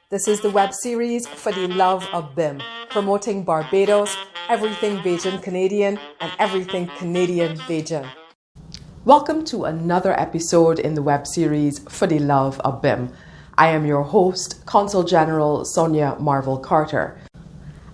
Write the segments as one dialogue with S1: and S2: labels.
S1: This is the web series for the love of BIM, promoting Barbados, everything Bajan Canadian, and everything Canadian Bajan. Welcome to another episode in the web series for the love of BIM. I am your host, Consul General Sonia Marvel Carter.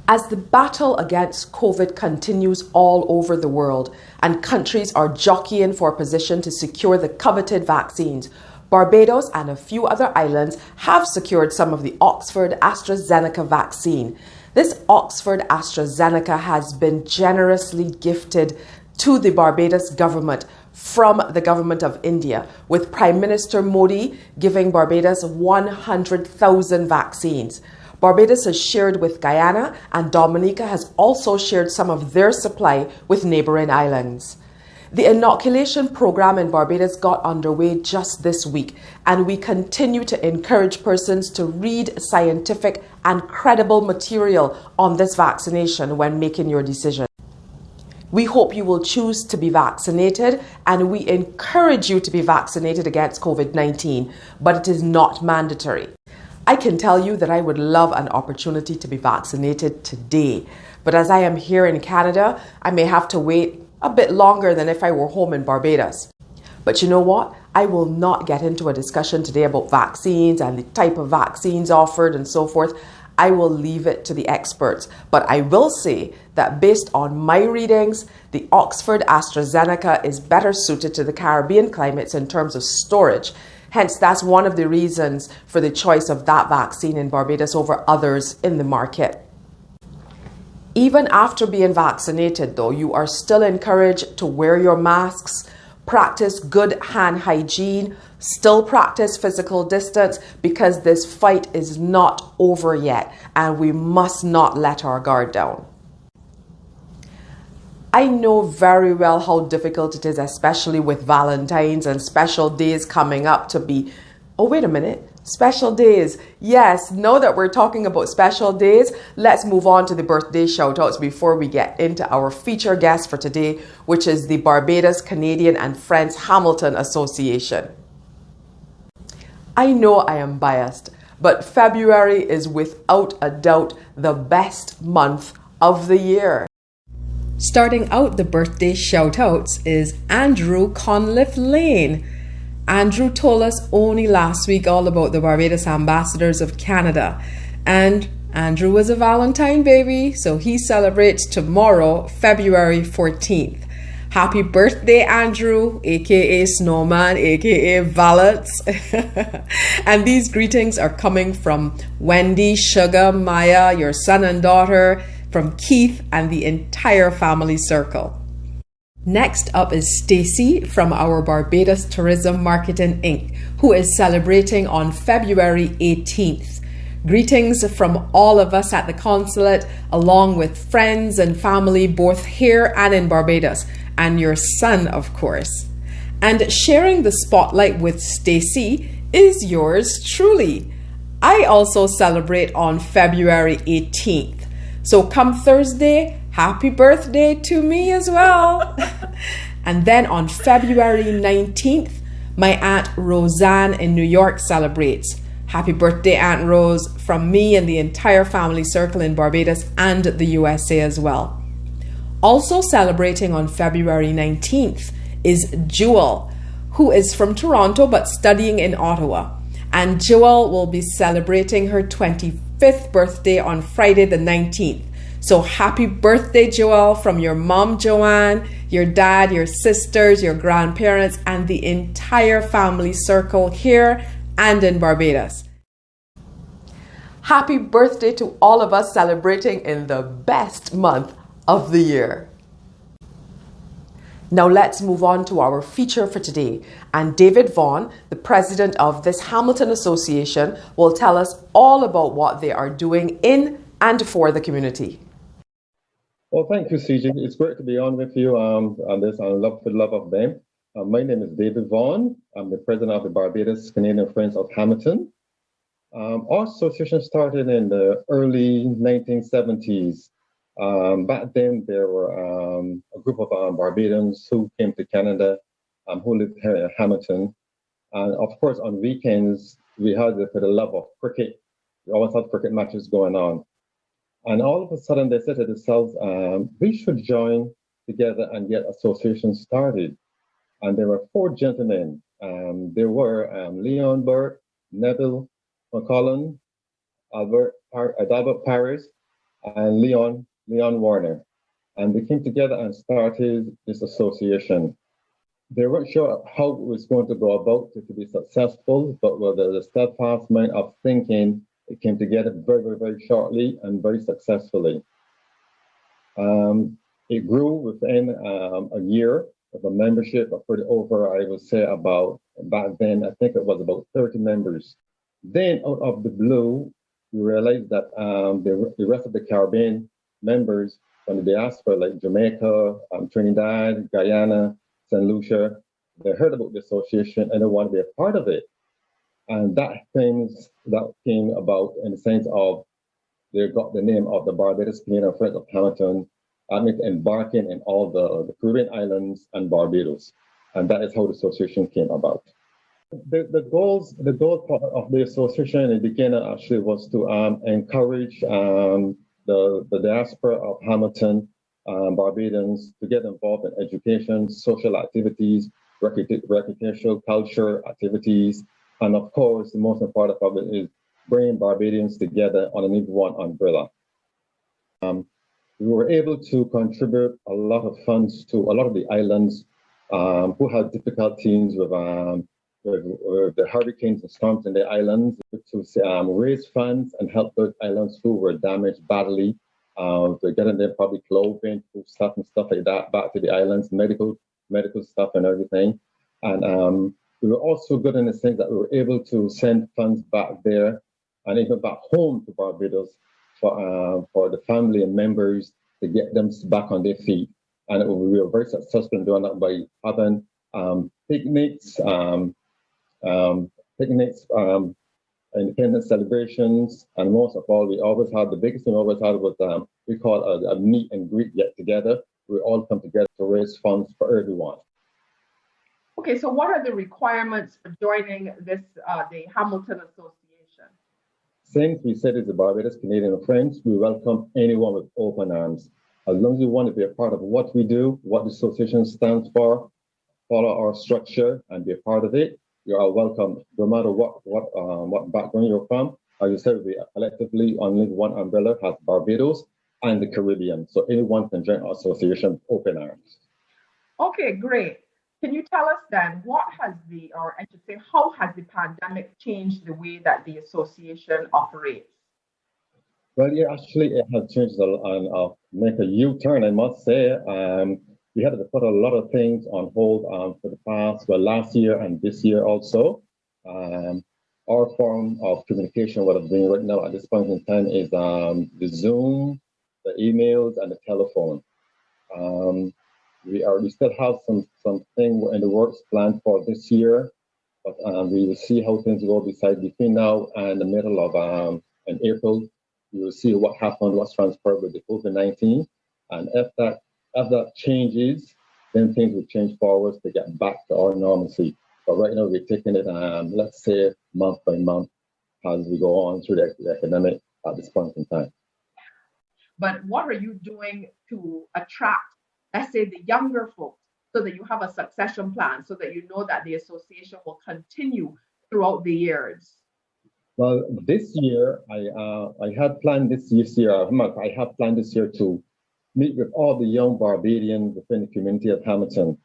S1: As the battle against COVID continues all over the world and countries are jockeying for position to secure the coveted vaccines, Barbados and a few other islands have secured some of the Oxford AstraZeneca vaccine. This Oxford AstraZeneca has been generously gifted to the Barbados government from the government of India, with Prime Minister Modi giving Barbados 100,000 vaccines. Barbados has shared with Guyana, and Dominica has also shared some of their supply with neighbouring islands. The inoculation program in Barbados got underway just this week, and we continue to encourage persons to read scientific and credible material on this vaccination when making your decision. We hope you will choose to be vaccinated, and we encourage you to be vaccinated against COVID-19, but it is not mandatory. I can tell you that I would love an opportunity to be vaccinated today, but as I am here in Canada, I may have to wait a bit longer than if I were home in Barbados. But you know what? I will not get into a discussion today about vaccines and the type of vaccines offered and so forth. I will leave it to the experts. But I will say that based on my readings, the Oxford AstraZeneca is better suited to the Caribbean climates in terms of storage. Hence, that's one of the reasons for the choice of that vaccine in Barbados over others in the market. Even after being vaccinated, though, you are still encouraged to wear your masks, practice good hand hygiene, still practice physical distance, because this fight is not over yet and we must not let our guard down. I know very well how difficult it is, especially with Valentine's and special days coming up, to be, oh, wait a minute. Special days. Yes, now that we're talking about special days, let's move on to the birthday shout-outs before we get into our feature guest for today, which is the Barbados Canadian and Friends Hamilton Association. I know I am biased, but February is without a doubt the best month of the year. Starting out the birthday shout-outs is Andrew Conliffe-Layne. Andrew told us only last week all about the Barbados Ambassadors of Canada. And Andrew was a Valentine baby, so he celebrates tomorrow, February 14th. Happy birthday, Andrew, aka Snowman, aka Valets. And these greetings are coming from Wendy, Sugar, Maya, your son and daughter, from Keith and the entire family circle. Next up is Stacey from our Barbados Tourism Marketing Inc., who is celebrating on February 18th. Greetings from all of us at the consulate, along with friends and family both here and in Barbados, and your son, of course. And sharing the spotlight with Stacey is yours truly. I also celebrate on February 18th. So come Thursday, happy birthday to me as well. And then on February 19th, my Aunt Roseann in New York celebrates. Happy birthday, Aunt Rose, from me and the entire family circle in Barbados and the USA as well. Also celebrating on February 19th is Jewel, who is from Toronto but studying in Ottawa. And Jewel will be celebrating her 25th birthday on Friday the 19th. So happy birthday, Joelle, from your mom, Joanne, your dad, your sisters, your grandparents, and the entire family circle here and in Barbados. Happy birthday to all of us celebrating in the best month of the year. Now let's move on to our feature for today. And David Vaughan, the president of this Hamilton Association, will tell us all about what they are doing in and for the community.
S2: Well, thank you, CJ. It's great to be on with you on this on Love for the Love of BIM. My name is David Vaughan. I'm the president of the Barbados Canadian and Friends of Hamilton. Our association started in the early 1970s. Back then, there were a group of Barbadians who came to Canada, who lived here in Hamilton. And of course, on weekends, we had it for the love of cricket We always have cricket matches going on. And all of a sudden they said to themselves, we should join together and get associations started. And there were four gentlemen. There were Leon Burt, Neville McCollum, Adalbert Paris, and Leon Warner. And they came together and started this association. They weren't sure how it was going to go about to be successful, but with the steadfast mind of thinking, it came together very, very, very shortly and very successfully. It grew within a year of a membership of pretty over, I would say about, back then, I think it was about 30 members. Then out of the blue, we realized that the rest of the Caribbean members from the diaspora, like Jamaica, Trinidad, Guyana, St. Lucia, they heard about the association and they want to be a part of it. And that came about in the sense of they got the name of the Barbados Canadian and Friends of Hamilton, embarking in all the Caribbean islands and Barbados. And that is how the association came about. The goal of the association in the beginning actually was to encourage the diaspora of Hamilton, Barbadians, to get involved in education, social activities, recreational culture activities, and of course, the most important of it is bringing Barbadians together underneath one umbrella. We were able to contribute a lot of funds to a lot of the islands who had difficulties with the hurricanes and storms in the islands, to raise funds and help those islands who were damaged badly, to getting them probably clothing, food stuff and stuff like that back to the islands, medical stuff and everything. And we were also good in the sense that we were able to send funds back there and even back home to Barbados for the family and members to get them back on their feet. And we were very successful in doing that by having picnics, independence celebrations, and most of all, we always had the biggest thing we always had was we call a meet and greet get together. We all come together to raise funds for everyone.
S1: Okay, so what are the requirements for joining this the Hamilton Association?
S2: Since we said it's the Barbados Canadian and Friends, we welcome anyone with open arms. As long as you want to be a part of what we do, what the association stands for, follow our structure and be a part of it, you are welcome, no matter what background you're from. As you said, we are collectively under one umbrella has Barbados and the Caribbean. So anyone can join our association with open arms.
S1: Okay, great. Can you tell us then how has the pandemic changed the way that the association operates?
S2: Well, yeah, actually, it has changed make a U-turn, I must say. We had to put a lot of things on hold for the last year and this year also. Our form of communication, what I'm doing right now at this point in time is the Zoom, the emails, and the telephone. We still have something in the works planned for this year, but we will see how things go. Besides, between now and the middle of in April, we will see what happened, what's transpired with the COVID-19, and if that changes, then things will change forward to get back to our normalcy. But right now, we're taking it, let's say, month by month as we go on through the academic at this point in time.
S1: But what are you doing to attract, let's say, the younger folks, so that you have a succession plan, so that you know that the association will continue throughout the years?
S2: Well, this year, I had planned this year to meet with all the young Barbadians within the community of Hamilton.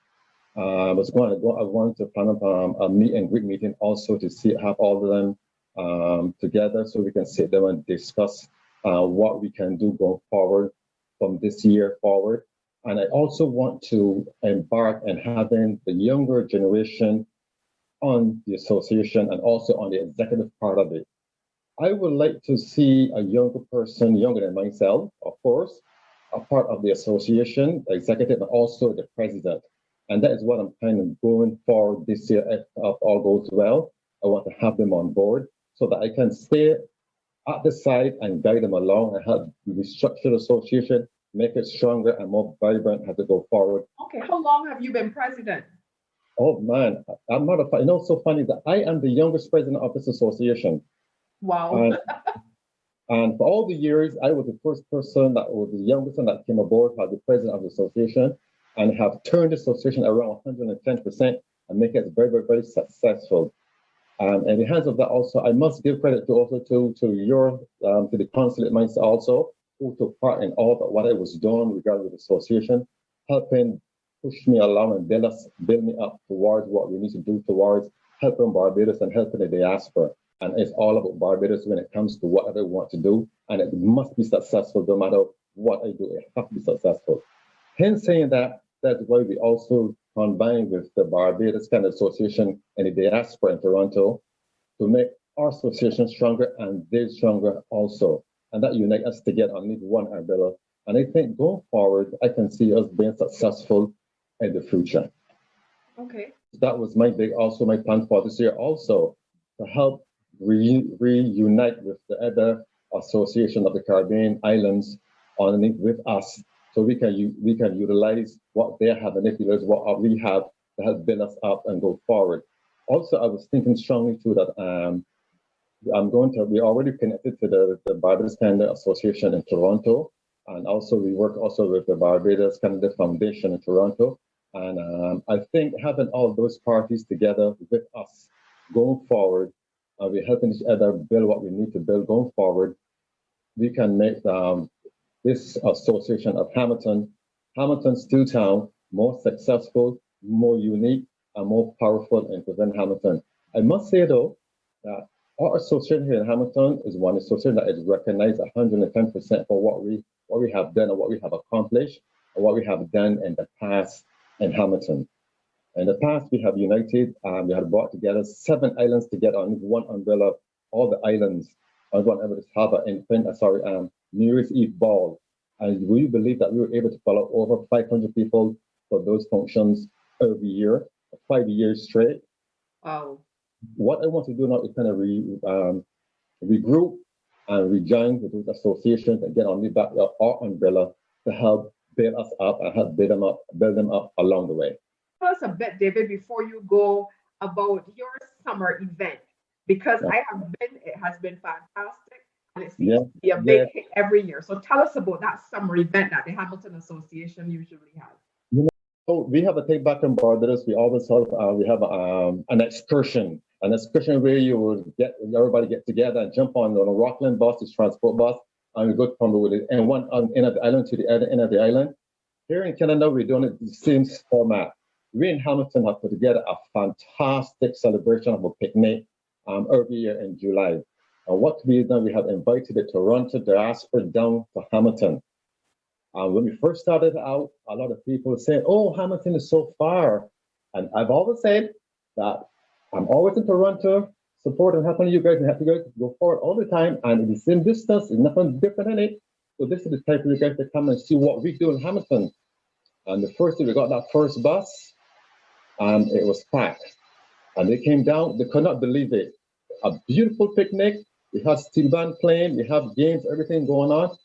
S2: I wanted to plan up a meet and greet meeting also to have all of them together so we can sit down and discuss what we can do going forward from this year forward. And I also want to embark on having the younger generation on the association and also on the executive part of it. I would like to see a younger person, younger than myself, of course, a part of the association, the executive, and also the president. And that is what I'm kind of going for this year. If all goes well, I want to have them on board so that I can stay at the side and guide them along and help restructure the association, make it stronger and more vibrant as it go forward.
S1: Okay, how long have you been president?
S2: Oh man, I'm not so funny that I am the youngest president of this association.
S1: Wow.
S2: And for all the years, I was the first person that was the youngest one that came aboard as the president of the association and have turned the association around 110% and make it very, very, very successful. And in the hands of that also, I must give credit to your to the consulate mindset also, who took part in all of what I was doing regarding the association, helping push me along and build me up towards what we need to do towards helping Barbados and helping the diaspora. And it's all about Barbados when it comes to whatever I want to do, and it must be successful no matter what I do. It has to be successful. Hence saying that, that's why we also combine with the Barbados-Canada Association and the diaspora in Toronto to make our association stronger and they're stronger also. And that unite us together underneath one umbrella. And I think going forward, I can see us being successful in the future.
S1: Okay.
S2: That was my plan for this year also, to help reunite with the other association of the Caribbean islands underneath with us, so we can utilize what they have and utilize what we have to help build us up and go forward. Also, I was thinking strongly too that we're already connected to the Barbados-Canada Association in Toronto, and also we work also with the Barbados-Canada Foundation in Toronto. And I think having all those parties together with us going forward, we're helping each other build what we need to build going forward, we can make this association of Hamilton Stew Town more successful, more unique, and more powerful within Hamilton. I must say though that our association here in Hamilton is one association that is recognized 110% for what we have done and what we have accomplished and what we have done in the past in Hamilton. In the past, we have united, we have brought together 7 islands together under one umbrella, all the islands on one umbrella to have a New Year's Eve ball. And we believe that we were able to follow over 500 people for those functions every year, 5 years straight.
S1: Wow.
S2: What I want to do now is kind of regroup and rejoin with those associations and get on the back of our umbrella to help build us up and help build them up along the way.
S1: Tell us a bit, David, before you go, about your summer event, because I have been, it has been fantastic, and it seems to be a big hit every year. So tell us about that summer event that the Hamilton Association usually has.
S2: So we have a take back in Barbados. We always have an excursion where you would everybody get together and jump on a Rockland bus, this transport bus, and we go from the one end of the island to the other end of the island. Here in Canada, we're doing it the same format. We in Hamilton have put together a fantastic celebration of a picnic every year in July. And what we've done, we have invited the Toronto diaspora down to Hamilton. When we first started out, a lot of people said, "Oh, Hamilton is so far." And I've always said that I'm always in Toronto, supporting helping you guys, and have to go forward all the time. And in the same distance, there's nothing different in it. So this is the type of you guys to come and see what we do in Hamilton. And the first day we got that first bus, and it was packed. And they came down, they could not believe it. A beautiful picnic. We had steel band playing, we have games, everything going on.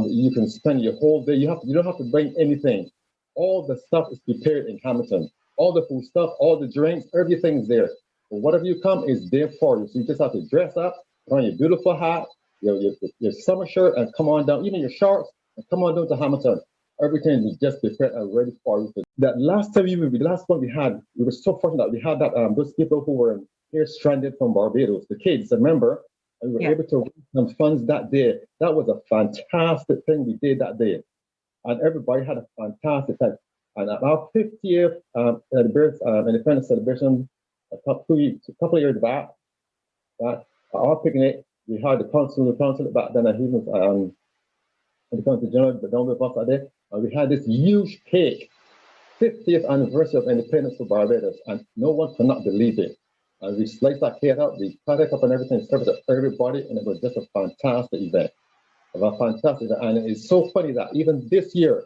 S2: You can spend your whole day. You don't have to bring anything. All the stuff is prepared in Hamilton. All the food stuff, all the drinks, everything's there. But whatever you come is there for you. So you just have to dress up, put on your beautiful hat, your summer shirt, and come on down, even your shorts, and come on down to Hamilton. Everything is just prepared and ready for you. That last time the last one we had, we were so fortunate. We had that those people who were here stranded from Barbados, the kids, remember? And we were able to raise some funds that day. That was a fantastic thing we did that day. And everybody had a fantastic time. And at our 50th independence celebration, a couple of years back, at our picnic, we had the consulate back then, and he was the consul general, but down with us that day. And we had this huge cake, 50th anniversary of independence for Barbados, and no one could not believe it. And we sliced that cake up, we cut it up and everything, served it to everybody, and it was just a fantastic event. And it's so funny that even this year,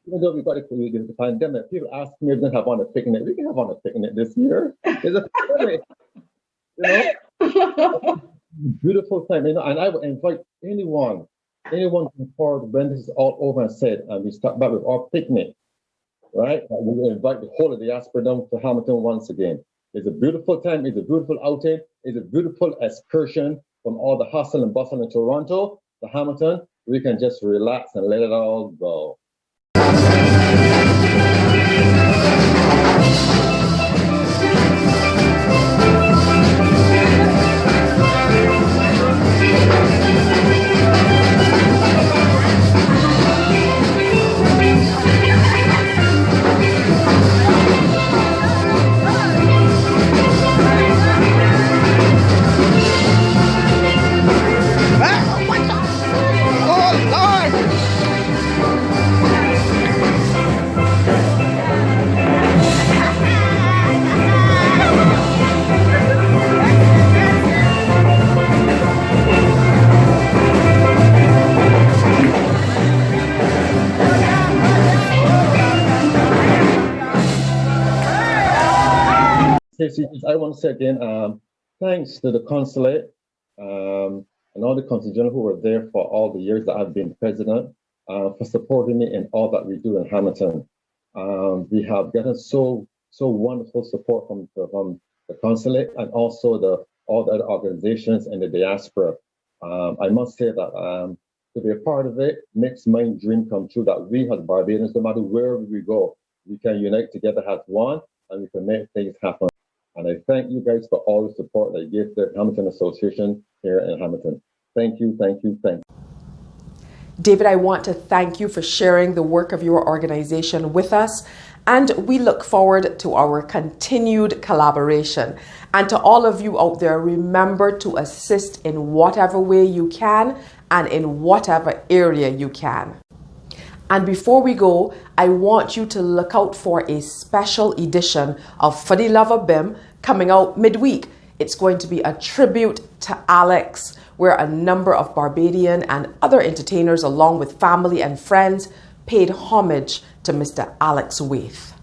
S2: even though we got the pandemic, people ask me if we can have on a picnic. We can have on a picnic this year. It's a pandemic, beautiful time, And I would invite anyone come forward when this is all over and said, and we start back with our picnic, right? And we will invite the whole of the diaspora down to Hamilton once again. It's a beautiful time. It's a beautiful outing. It's a beautiful excursion. from all the hustle and bustle in Toronto to Hamilton, we can just relax and let it all go. Stacey, I want to say again, thanks to the consulate and all the contingent who were there for all the years that I've been president, for supporting me in all that we do in Hamilton. We have gotten so wonderful support from the consulate and also all the other organizations in the diaspora. I must say that to be a part of it makes my dream come true, that we as Barbadians, no matter where we go, we can unite together as one and we can make things happen. And I thank you guys for all the support that you give the Hamilton Association here in Hamilton. Thank you, thank you, thank you.
S1: David, I want to thank you for sharing the work of your organization with us, and we look forward to our continued collaboration. And to all of you out there, remember to assist in whatever way you can and in whatever area you can. And before we go, I want you to look out for a special edition of Fuhdeloveuhbim coming out midweek. It's going to be a tribute to Alex, where a number of Barbadian and other entertainers, along with family and friends, paid homage to Mr. Alex Waithe.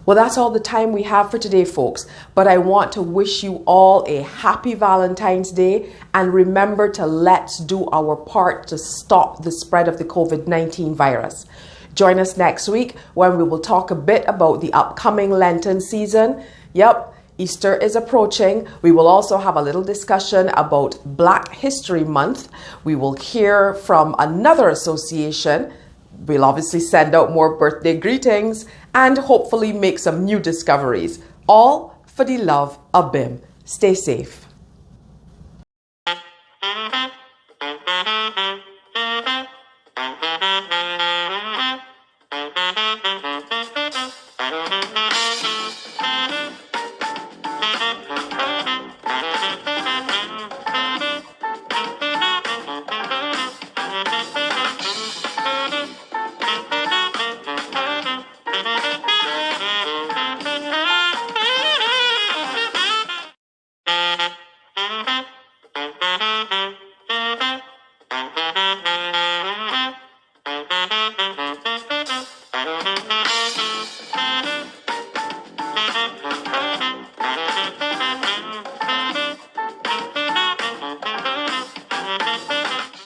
S1: Well, that's all the time we have for today, folks. But I want to wish you all a happy Valentine's Day. And remember to let's do our part to stop the spread of the COVID-19 virus. Join us next week when we will talk a bit about the upcoming Lenten season. Yep, Easter is approaching. We will also have a little discussion about Black History Month. We will hear from another association. We'll obviously send out more birthday greetings and hopefully make some new discoveries. All for the love of BIM. Stay safe.
S3: Thank you.